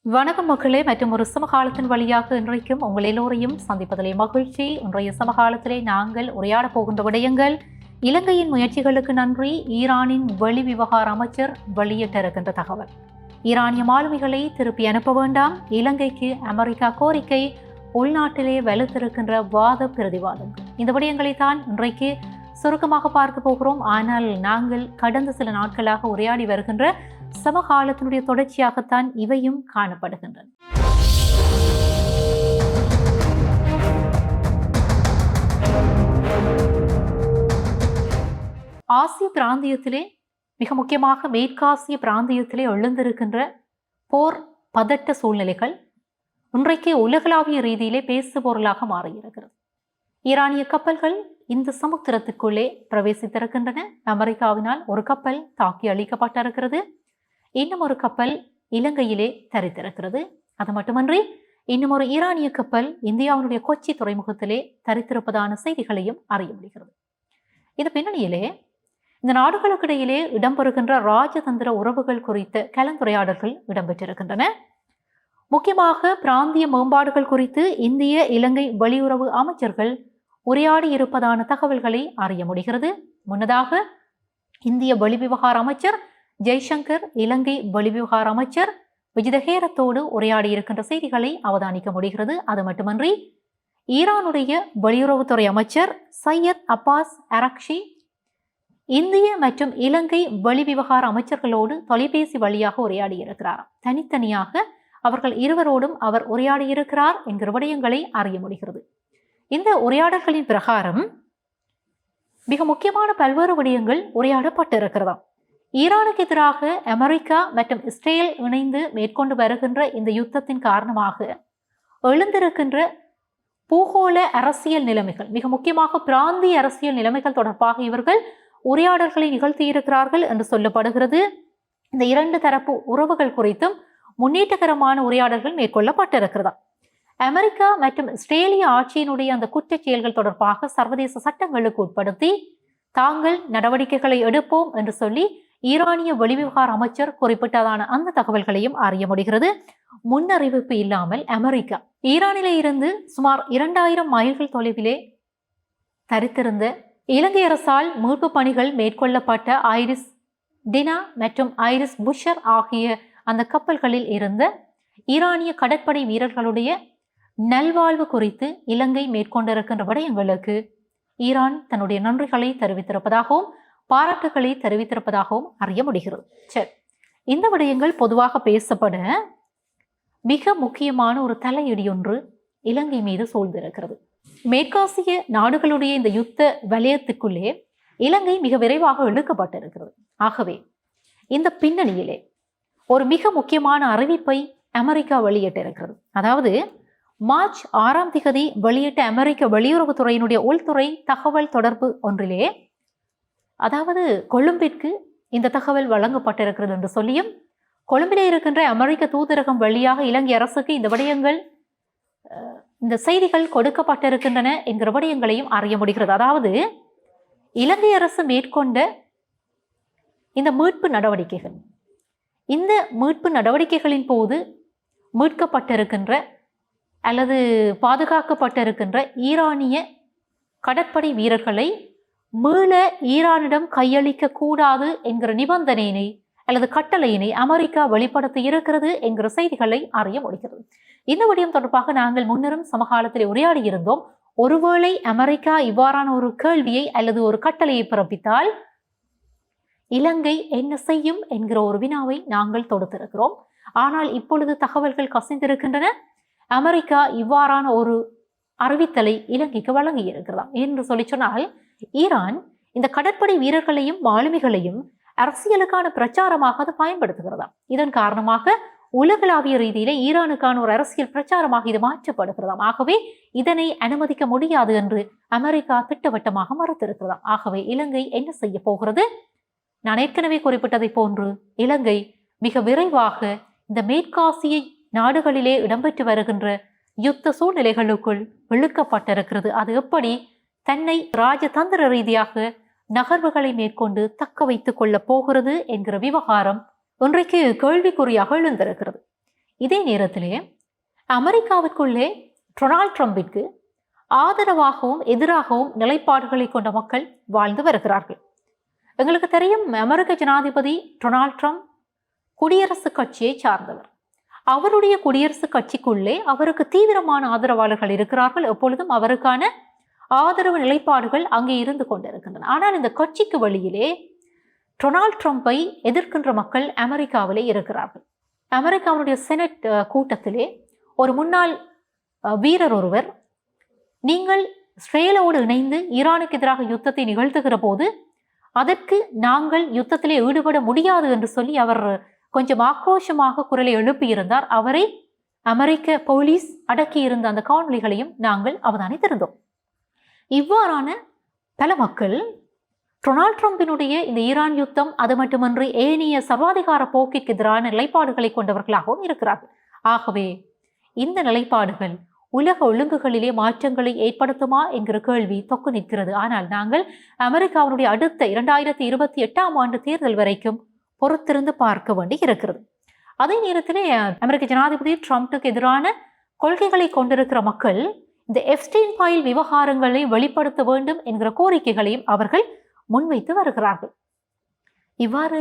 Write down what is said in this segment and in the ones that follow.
வணக்கம் மக்களே, மற்றும் ஒரு சமகாலத்தின் வழியாக இன்றைக்கும் உங்கள் எல்லோரையும் சந்திப்பதிலே மகிழ்ச்சி. இன்றைய சமகாலத்திலே நாங்கள் உரையாடப் போகின்ற விடயங்கள் இலங்கையின் முயற்சிகளுக்கு நன்றி. ஈரானின் வெளி விவகார அமைச்சர் வெளியிட்டிருக்கின்ற தகவல். ஈரானிய மாலுமிகளை திருப்பி அனுப்ப வேண்டாம், இலங்கைக்கு அமெரிக்கா கோரிக்கை, உள்நாட்டிலே வலுத்திருக்கின்ற வாத பிரதிவாதங்கள். இந்த விடயங்களைத்தான் இன்றைக்கு சுருக்கமாக பார்க்க போகிறோம். ஆனால் நாங்கள் கடந்த சில நாட்களாக உரையாடி வருகின்ற சமகாலத்தினுடைய தொடர்ச்சியாகத்தான் இவையும் காணப்படுகின்றன. ஆசிய பிராந்தியத்திலே, மிக முக்கியமாக மேற்காசிய பிராந்தியத்திலே எழுந்திருக்கின்ற போர் பதட்ட சூழ்நிலைகள் இன்றைக்கு உலகளாவிய ரீதியிலே பேசுபொருளாக மாறியிருக்கிறது. ஈரானிய கப்பல்கள் இந்த சமுத்திரத்துக்குள்ளே பிரவேசித்திருக்கின்றன. அமெரிக்காவினால் ஒரு கப்பல் தாக்கி அழிக்கப்பட்டிருக்கிறது. இன்னும் ஒரு கப்பல் இலங்கையிலே தரித்திருக்கிறது. அது மட்டுமன்றி இன்னும் ஒரு ஈரானிய கப்பல் இந்தியாவினுடைய கொச்சி துறைமுகத்திலே தரித்திருப்பதான செய்திகளையும் அறிய முடிகிறது. இந்த பின்னணியிலே இந்த நாடுகளுக்கு இடையிலே இடம்பெறுகின்ற ராஜதந்திர உறவுகள் குறித்த கலந்துரையாடல்கள் இடம்பெற்றிருக்கின்றன. முக்கியமாக பிராந்திய மேம்பாடுகள் குறித்து இந்திய இலங்கை வெளியுறவு அமைச்சர்கள் உரையாடி இருப்பதான தகவல்களை அறிய முடிகிறது. முன்னதாக இந்திய வெளிவிவகார அமைச்சர் ஜெய்சங்கர் இலங்கை வெளிவிவகார அமைச்சர் விஜித ஹேரத்தோடு உரையாடி இருக்கின்ற செய்திகளை அவதானிக்க முடிகிறது. அது மட்டுமன்றி ஈரானுடைய வெளியுறவுத்துறை அமைச்சர் சையத் அப்பாஸ் அரக்ஷி இந்திய மற்றும் இலங்கை வெளிவிவகார அமைச்சர்களோடு தொலைபேசி வழியாக உரையாடி இருக்கிறார். தனித்தனியாக அவர்கள் இருவரோடும் அவர் உரையாடி இருக்கிறார் என்கிற விடயங்களை அறிய முடிகிறது. இந்த உரையாடல்களின் பிரகாரம் மிக முக்கியமான பல்வேறு விடயங்கள் உரையாடப்பட்டிருக்கிறதாம். ஈரானுக்கு எதிராக அமெரிக்கா மற்றும் இஸ்ரேல் இணைந்து மேற்கொண்டு வருகின்ற இந்த யுத்தத்தின் காரணமாக எழுந்திருக்கின்ற பூகோள அரசியல் நிலைமைகள், மிக முக்கியமாக பிராந்திய அரசியல் நிலைமைகள் தொடர்பாக இவர்கள் உரையாடல்களை நிகழ்த்தியிருக்கிறார்கள் என்று சொல்லப்படுகிறது. இந்த இரண்டு தரப்பு உறவுகள் குறித்தும் முன்னேற்றகரமான உரையாடல்கள் மேற்கொள்ளப்பட்டிருக்கிறதா. அமெரிக்கா மற்றும் இஸ்ரேலிய ஆட்சியினுடைய அந்த குற்றச் செயல்கள் தொடர்பாக சர்வதேச சட்டங்களுக்கு உட்படுத்தி தாங்கள் நடவடிக்கைகளை எடுப்போம் என்று சொல்லி ஈரானிய வெளிவிவகார அமைச்சர் குறிப்பிட்டதான அந்த தகவல்களையும் அறிய முடிகிறது. முன்னறிவிப்பு இல்லாமல் அமெரிக்கா ஈரானிலே இருந்து சுமார் 2000 மைல்கள் தொலைவிலே தரித்திருந்த இலங்கை அரசால் மீட்பு பணிகள் மேற்கொள்ளப்பட்ட ஐரிஸ் டினா மற்றும் ஐரிஸ் புஷர் ஆகிய அந்த கப்பல்களில் இருந்த ஈரானிய கடற்படை வீரர்களுடைய நல்வாழ்வு குறித்து இலங்கை மேற்கொண்டிருக்கின்ற விடயங்களுக்கு ஈரான் தன்னுடைய நன்றிகளை தெரிவித்திருப்பதாகவும் பாராட்டுகளை தெரிவித்திருப்பதாகவும் அறிய முடிகிறது. சரி, இந்த விடயங்கள் பொதுவாக பேசப்பட மிக முக்கியமான ஒரு தலையடி ஒன்று இலங்கை மீது சூழ்ந்திருக்கிறது. மேற்காசிய நாடுகளுடைய இந்த யுத்த வலயத்துக்குள்ளே இலங்கை மிக விரைவாக இழுக்கப்பட்டிருக்கிறது. ஆகவே இந்த பின்னணியிலே ஒரு மிக முக்கியமான அறிவிப்பை அமெரிக்கா வெளியிட்டிருக்கிறது. அதாவது மார்ச் 6ஆம் திகதி வெளியிட்ட அமெரிக்க வெளியுறவுத்துறையினுடைய உள்துறை தகவல் தொடர்பு ஒன்றிலே, அதாவது கொழும்பிற்கு இந்த தகவல் வழங்கப்பட்டிருக்கிறது என்று சொல்லியும், கொழும்பிலே இருக்கின்ற அமெரிக்க தூதரகம் வழியாக இலங்கை அரசுக்கு இந்த விடயங்கள், இந்த செய்திகள் கொடுக்கப்பட்டிருக்கின்றன என்கிற விடயங்களையும் அறிய முடிகிறது. அதாவது இலங்கை அரசு மேற்கொண்ட இந்த மீட்பு நடவடிக்கைகள், இந்த மீட்பு நடவடிக்கைகளின் போது மீட்கப்பட்டிருக்கின்ற அல்லது பாதுகாக்கப்பட்டிருக்கின்ற ஈரானிய கடற்படை வீரர்களை மீள ஈரானிடம் கையளிக்க கூடாது என்கிற நிபந்தனையினை அல்லது கட்டளையினை அமெரிக்கா வெளிப்படுத்தி இருக்கிறது என்கிற செய்திகளை அறிய முடிகிறது. இந்த விடயம் தொடர்பாக நாங்கள் முன்னரும் சமகாலத்தில் உரையாடி இருந்தோம். ஒருவேளை அமெரிக்கா இவ்வாறான ஒரு கேள்வியை அல்லது ஒரு கட்டளையை பிறப்பித்தால் இலங்கை என்ன செய்யும் என்கிற ஒரு வினாவை நாங்கள் தொடுத்திருக்கிறோம். ஆனால் இப்பொழுது தகவல்கள் கசிந்திருக்கின்றன. அமெரிக்கா இவ்வாறான ஒரு அறிவித்தலை இலங்கைக்கு வழங்கி இருக்கிறதாம். என்று சொல்லி சொன்னால் ஈரான் இந்த கடற்படை வீரர்களையும் மாலுமிகளையும் அரசியலுக்கான பிரச்சாரமாக அது பயன்படுத்துகிறதாம். இதன் காரணமாக உலகளாவிய ரீதியிலே ஈரானுக்கான ஒரு அரசியல் பிரச்சாரமாக இது மாற்றப்படுகிறதாம். ஆகவே இதனை அனுமதிக்க முடியாது என்று அமெரிக்கா திட்டவட்டமாக மறுத்திருக்கிறதாம். ஆகவே இலங்கை என்ன செய்ய போகிறது? நான் ஏற்கனவே குறிப்பிட்டதை போன்று இலங்கை மிக விரைவாக இந்த மேற்காசிய நாடுகளிலே இடம்பெற்று வருகின்ற யுத்த சூழ்நிலைகளுக்குள் இழுக்கப்பட்டிருக்கிறது. அது எப்படி தன்னை ராஜதந்திர ரீதியாக நகர்வுகளை மேற்கொண்டு தக்க வைத்துக் கொள்ள போகிறது என்கிற விவகாரம் இன்றைக்கு கேள்விக்குறியாக எழுந்திருக்கிறது. இதே நேரத்திலே அமெரிக்காவிற்குள்ளே டொனால்ட் ட்ரம்பிற்கு ஆதரவாகவும் எதிராகவும் நிலைப்பாடுகளை கொண்ட மக்கள் வாழ்ந்து வருகிறார்கள். எங்களுக்கு தெரியும், அமெரிக்க ஜனாதிபதி டொனால்ட் ட்ரம்ப் குடியரசுக் கட்சியை சார்ந்தவர். அவருடைய குடியரசுக் கட்சிக்குள்ளே அவருக்கு தீவிரமான ஆதரவாளர்கள் இருக்கிறார்கள். எப்பொழுதும் அவருக்கான ஆதரவு நிலைப்பாடுகள் அங்கே இருந்து கொண்டிருக்கின்றன. ஆனால் இந்த கட்சிக்கு வெளியிலே டொனால்ட் ட்ரம்பை எதிர்க்கின்ற மக்கள் அமெரிக்காவிலே இருக்கிறார்கள். அமெரிக்காவுடைய செனட் கூட்டத்திலே ஒரு முன்னாள் வீரர் ஒருவர், நீங்கள் இஸ்ரேலோடு இணைந்து ஈரானுக்கு எதிராக யுத்தத்தை நிகழ்த்துகிற போது அதற்கு நாங்கள் யுத்தத்திலே ஈடுபட முடியாது என்று சொல்லி அவர் கொஞ்சம் ஆக்ரோஷமாக குரலை எழுப்பியிருந்தார். அவரை அமெரிக்க போலீஸ் அடக்கியிருந்த அந்த காணொலிகளையும் நாங்கள் அவதானித்திருந்தோம். இவ்வாறான பல மக்கள் டொனால்ட் ட்ரம்பினுடைய இந்த ஈரான் யுத்தம், அது மட்டுமன்றி ஏனைய சர்வாதிகார போக்கிற்கு எதிரான நிலைப்பாடுகளை கொண்டவர்களாகவும் இருக்கிறார்கள். ஆகவே இந்த நிலைப்பாடுகள் உலக ஒழுங்குகளிலே மாற்றங்களை ஏற்படுத்துமா என்கிற கேள்வி தொக்கு நிற்கிறது. ஆனால் நாங்கள் அமெரிக்காவினுடைய அடுத்த 2028ஆம் ஆண்டு தேர்தல் வரைக்கும் பொறுத்திருந்து பார்க்க வேண்டி இருக்கிறது. அதே நேரத்திலே அமெரிக்க ஜனாதிபதி ட்ரம்புக்கு எதிரான கொள்கைகளை கொண்டிருக்கிற மக்கள் இந்த எப்ஸ்டீன் ஃபைல் விவகாரங்களை வெளிப்படுத்த வேண்டும் என்கிற கோரிக்கைகளையும் அவர்கள் முன்வைத்து வருகிறார்கள். இவ்வாறு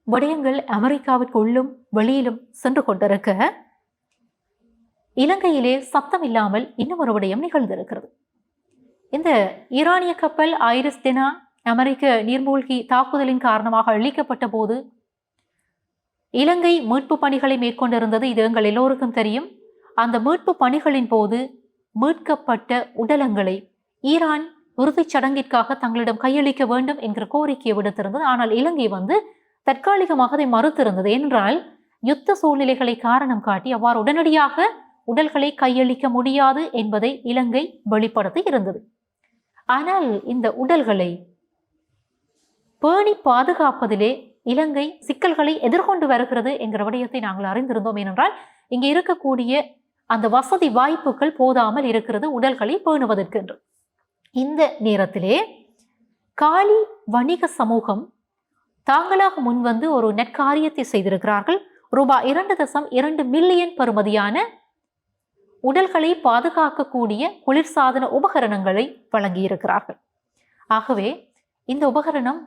விடயங்கள் அமெரிக்காவிற்கு உள்ளும் வெளியிலும் சென்று கொண்டிருக்க, இலங்கையிலே சத்தம் இல்லாமல் இன்னும் ஒரு விடயம் நிகழ்ந்திருக்கிறது. இந்த ஈரானிய கப்பல் ஐரிஸ் தினா அமெரிக்க நீர்மூழ்கி தாக்குதலின் காரணமாக அழிக்கப்பட்ட போது இலங்கை மீட்பு பணிகளை மேற்கொண்டிருந்தது. இது எங்கள் எல்லோருக்கும் தெரியும். அந்த மீட்பு பணிகளின் போது மீட்கப்பட்ட உடலங்களை ஈரான் இறுதிச் சடங்கிற்காக தங்களிடம் கையளிக்க வேண்டும் என்கிற கோரிக்கையை விடுத்திருந்தது. ஆனால் இலங்கை தற்காலிகமாக அதை மறுத்திருந்தது. என்றால் யுத்த சூழ்நிலைகளை காரணம் காட்டி அவ்வாறு உடனடியாக உடல்களை கையளிக்க முடியாது என்பதை இலங்கை வெளிப்படுத்தி இருந்தது. ஆனால் இந்த உடல்களை பேணி பாதுகாப்பதிலே இலங்கை சிக்கல்களை எதிர்கொண்டு வருகிறது என்கிற விடயத்தை நாங்கள் அறிந்திருந்தோம். ஏனென்றால் இங்கே இருக்கக்கூடிய அந்த வசதி வாய்ப்புகள் போதாமல் இருக்கிறது உடல்களை பேணுவதற்கு என்று. இந்த நேரத்திலே காலி வணிக சமூகம் தாங்களாக முன்வந்து ஒரு நெற்காரியத்தை செய்திருக்கிறார்கள். ரூபாய் 2.2 மில்லியன் பெறுமதியான உடல்களை பாதுகாக்கக்கூடிய குளிர்சாதன உபகரணங்களை வழங்கியிருக்கிறார்கள். ஆகவே இந்த உபகரணம்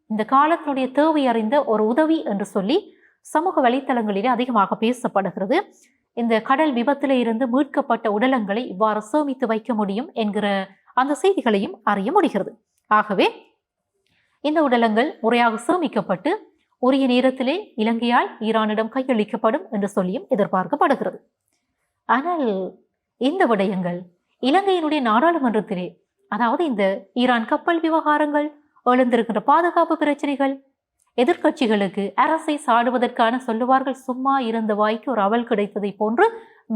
இந்த காலத்தினுடைய தேவை அறிந்த ஒரு உதவி என்று சொல்லி சமூக வலைத்தளங்களிலே அதிகமாக பேசப்படுகிறது. இந்த கடல் விபத்திலே இருந்து மீட்கப்பட்ட உடலங்களை இவ்வாறு சேமித்து வைக்க முடியும் என்கிற அந்த செய்திகளையும் அறிய முடிகிறது. ஆகவே இந்த உடலங்கள் முறையாக சேமிக்கப்பட்டு உரிய நேரத்திலே இலங்கையால் ஈரானிடம் கையளிக்கப்படும் என்று சொல்லியும் எதிர்பார்க்கப்படுகிறது. ஆனால் இந்த விடயங்கள் இலங்கையினுடைய நாடாளுமன்றத்திலே, அதாவது இந்த ஈரான் கப்பல் விவகாரங்கள், எழுந்திருக்கின்ற பாதுகாப்பு பிரச்சனைகள், எதிர்கட்சிகளுக்கு அரசை சாடுவதற்கான சொல்லுவார்கள் சும்மா இருந்த வாய்க்கு ஒரு அவல் கிடைத்ததை போன்று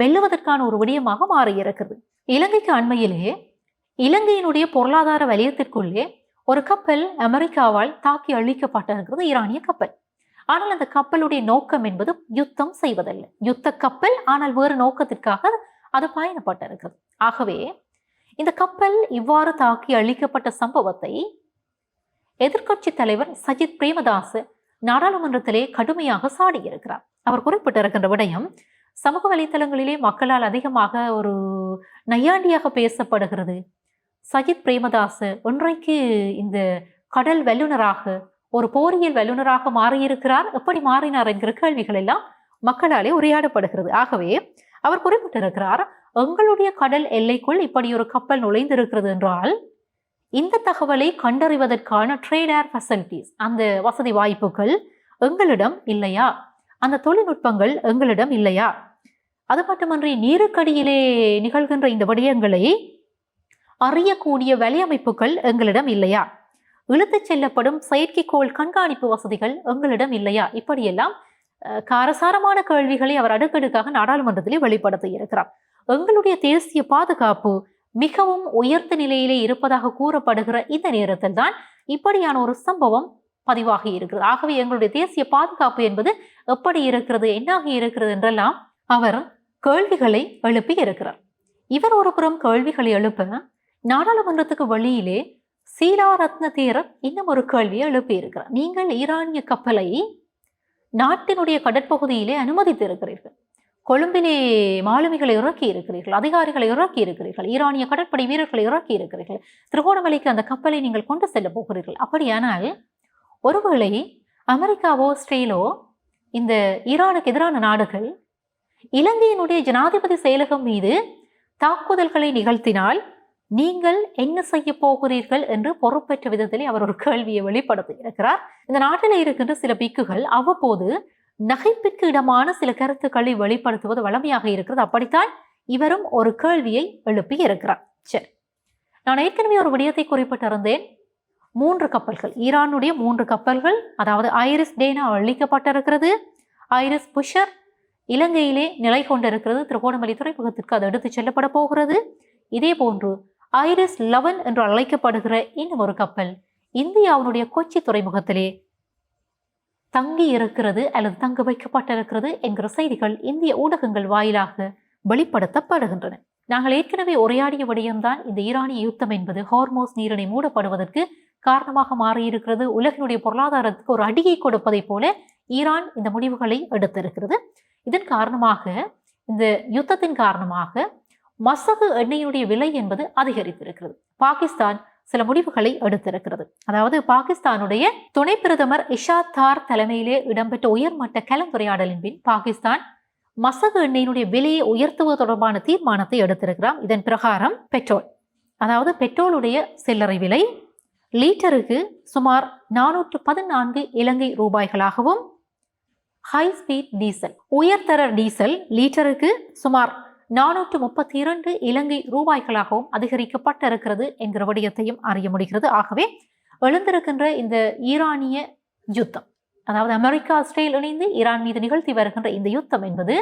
வெல்லுவதற்கான ஒரு விடயமாக மாறியிருக்கிறது. இலங்கைக்கு அண்மையிலே இலங்கையினுடைய பொருளாதார வலயத்திற்குள்ளே ஒரு கப்பல் அமெரிக்காவால் தாக்கி அழிக்கப்பட்டிருக்கிறது, ஈரானிய கப்பல். ஆனால் அந்த கப்பலுடைய நோக்கம் என்பது யுத்தம் செய்வதல்ல. யுத்த கப்பல், ஆனால் வேறு நோக்கத்திற்காக அது பயணப்பட்டிருக்கிறது. ஆகவே இந்த கப்பல் இவ்வாறு தாக்கி அழிக்கப்பட்ட சம்பவத்தை எதிர்க்கட்சி தலைவர் சஜித் பிரேமதாச நாடாளுமன்றத்திலே கடுமையாக சாடியிருக்கிறார். அவர் குறிப்பிட்டிருக்கின்ற விடயம் சமூக வலைத்தளங்களிலே மக்களால் அதிகமாக ஒரு நையாண்டியாக பேசப்படுகிறது. சஜித் பிரேமதாச இன்றைக்கு இந்த கடல் வல்லுநராக, ஒரு போரியல் வல்லுநராக மாறியிருக்கிறார். எப்படி மாறினார் என்கிற கேள்விகள் எல்லாம் மக்களாலே உரையாடப்படுகிறது. ஆகவே அவர் குறிப்பிட்டிருக்கிறார், எங்களுடைய கடல் எல்லைக்குள் இப்படி ஒரு கப்பல் நுழைந்திருக்கிறது என்றால் இந்த தகவலை கண்டறிவதற்கான ட்ரேடர் ஃபெசிலிட்டிஸ், அந்த வசதி வாய்ப்புகள் எங்களிடம் இல்லையா? அந்த தொழில்நுட்பங்கள் எங்களிடம் இல்லையா? அது மட்டுமன்றி நீருக்கடியிலே நிகழ்கின்ற இந்த விடயங்களை அறியக்கூடிய வலையமைப்புகள் எங்களிடம் இல்லையா? இழுத்துச் செல்லப்படும் செயற்கைக்கோள் கண்காணிப்பு வசதிகள் எங்களிடம் இல்லையா? இப்படியெல்லாம் காரசாரமான கேள்விகளை அவர் அடுக்கடுக்காக நாடாளுமன்றத்திலே வெளிப்படுத்தி இருக்கிறார். எங்களுடைய தேசிய பாதுகாப்பு மிகவும் உயர்ந்த நிலையிலே இருப்பதாக கூறப்படுகிற இந்த நேரத்தில் தான் இப்படியான ஒரு சம்பவம் பதிவாகி இருக்கிறது. ஆகவே எங்களுடைய தேசிய பாதுகாப்பு என்பது எப்படி இருக்கிறது, என்னாகி இருக்கிறது என்றெல்லாம் அவர் கேள்விகளை எழுப்பி இருக்கிறார். இவர் ஒரு புறம் கேள்விகளை எழுப்ப, நாடாளுமன்றத்துக்கு வெளியிலே சீலா ரத்ன தேரர் இன்னும் ஒரு கேள்வியை எழுப்பி இருக்கிறார். நீங்கள் ஈரானிய கப்பலை நாட்டினுடைய கடற்பகுதியிலே அனுமதித்து இருக்கிறீர்கள். கொழும்பிலே மாலுமிகளை இறக்கி இருக்கிறீர்கள், அதிகாரிகளை இறக்கி இருக்கிறீர்கள், ஈரானிய கடற்படை வீரர்களை இறக்கி இருக்கிறீர்கள், திருகோணமலைக்கு அந்த கப்பலை நீங்கள் கொண்டு செல்ல போகிறீர்கள். அப்படியானால் ஒருவேளை அமெரிக்காவோ இஸ்ரேலோ இந்த ஈரானுக்கு எதிரான நாடுகள் இலங்கையினுடைய ஜனாதிபதி செயலகம் மீது தாக்குதல்களை நிகழ்த்தினால் நீங்கள் என்ன செய்ய போகிறீர்கள் என்று பொறுப்பேற்ற விதத்திலே அவர் ஒரு கேள்வியை வெளிப்படுத்தி இருக்கிறார். இந்த நாட்டில் இருக்கின்ற சில பிக்குகள் அவ்வப்போது நகைப்பிற்கு இடமான சில கருத்துக்களை வெளிப்படுத்துவது வளமையாக இருக்கிறது. அப்படித்தான் இவரும் ஒரு கேள்வியை எழுப்பி இருக்கிறார். சரி, நான் ஏற்கனவே ஒரு விடயத்தை குறிப்பிட்டிருந்தேன். 3 கப்பல்கள், ஈரானுடைய 3 கப்பல்கள், அதாவது ஐரிஸ் டேனா அழிக்கப்பட்டிருக்கிறது, ஐரிஸ் புஷர் இலங்கையிலே நிலை கொண்டிருக்கிறது, திருகோணமலை துறைமுகத்திற்கு அது எடுத்துச் செல்லப்பட போகிறது. இதே போன்று ஐரிஸ் 11 என்று அழைக்கப்படுகிற இன்னும் ஒரு கப்பல் இந்தியாவுடைய கொச்சி துறைமுகத்திலே தங்கி இருக்கிறது அல்லது தங்க வைக்கப்பட்டிருக்கிறது என்கிற செய்திகள் இந்திய ஊடகங்கள் வாயிலாக வெளிப்படுத்தப்படுகின்றன. நாங்கள் ஏற்கனவே உரையாடிய விடயம்தான் இந்த ஈரானிய யுத்தம் என்பது ஹார்மோஸ் நீரிணை மூடப்படுவதற்கு காரணமாக மாறியிருக்கிறது. உலகினுடைய பொருளாதாரத்துக்கு ஒரு அடியை கொடுப்பதை போல ஈரான் இந்த முடிவுகளை எடுத்திருக்கிறது. இதன் காரணமாக, இந்த யுத்தத்தின் காரணமாக மசகு எண்ணெயினுடைய விலை என்பது அதிகரித்திருக்கிறது. பாகிஸ்தான் சில முடிவுகளை எடுத்திருக்கிறது. அதாவது பாகிஸ்தானுடைய துணை பிரதமர் இஷாத் தார் தலைமையிலே இடம்பெற்ற உயர்மட்ட கலந்துரையாடலின் பின் பாகிஸ்தான் மசகு எண்ணெயினுடைய விலையை உயர்த்துவது தொடர்பான தீர்மானத்தை எடுத்திருக்கிறார். இதன் பிரகாரம் பெட்ரோல், அதாவது பெட்ரோலுடைய சில்லறை விலை லீட்டருக்கு சுமார் 414 இலங்கை ரூபாய்களாகவும், ஹை ஸ்பீட் டீசல், உயர்தர டீசல் லீட்டருக்கு சுமார் 432 இலங்கை ரூபாய்களாகவும் அதிகரிக்கப்பட்டிருக்கிறது என்கிற விடயத்தையும் அறிய முடிகிறது. ஆகவே எழுந்திருக்கின்ற இந்த ஈரானிய யுத்தம், அதாவது அமெரிக்கா இஸ்ரேல் இணைந்து ஈரான் மீது நிகழ்த்தி வருகின்ற இந்த யுத்தம் என்பது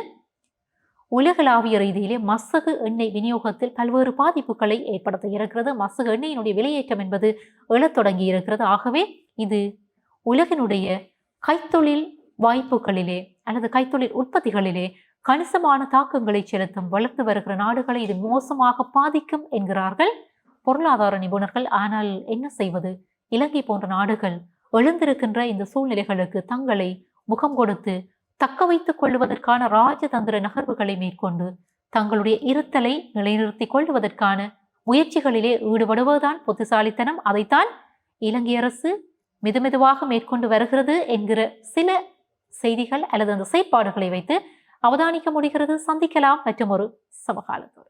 உலகளாவிய ரீதியிலே மசகு எண்ணெய் விநியோகத்தில் பல்வேறு பாதிப்புகளை ஏற்படுத்த இருக்கிறது. மசகு எண்ணெயினுடைய விலையேற்றம் என்பது எழத் தொடங்கி இருக்கிறது. ஆகவே இது உலகினுடைய கைத்தொழில் வாய்ப்புகளிலே அல்லது கைத்தொழில் உற்பத்திகளிலே கணிசமான தாக்கங்களை செலுத்தும் வளர்த்து வருகிற நாடுகளை இது மோசமாக பாதிக்கும் என்கிறார்கள் பொருளாதார நிபுணர்கள். ஆனால் என்ன செய்வது? இலங்கை போன்ற நாடுகள் எழுந்திருக்கின்ற இந்த சூழ்நிலைகளுக்கு தங்களை முகம் கொடுத்து தக்க வைத்துக் கொள்வதற்கான ராஜதந்திர நகர்வுகளை மேற்கொண்டு தங்களுடைய இருத்தலை நிலைநிறுத்திக் கொள்வதற்கான முயற்சிகளிலே ஈடுபடுவதுதான் புத்திசாலித்தனம். அதைத்தான் இலங்கை அரசு மெதுமெதுவாக மேற்கொண்டு வருகிறது என்கிற சில செய்திகள் அல்லது அந்த செயற்பாடுகளை வைத்து அவதானிக்க முடிகிறது. சந்திக்கலாம் மற்றும் ஒரு சமகாலத்தோடு.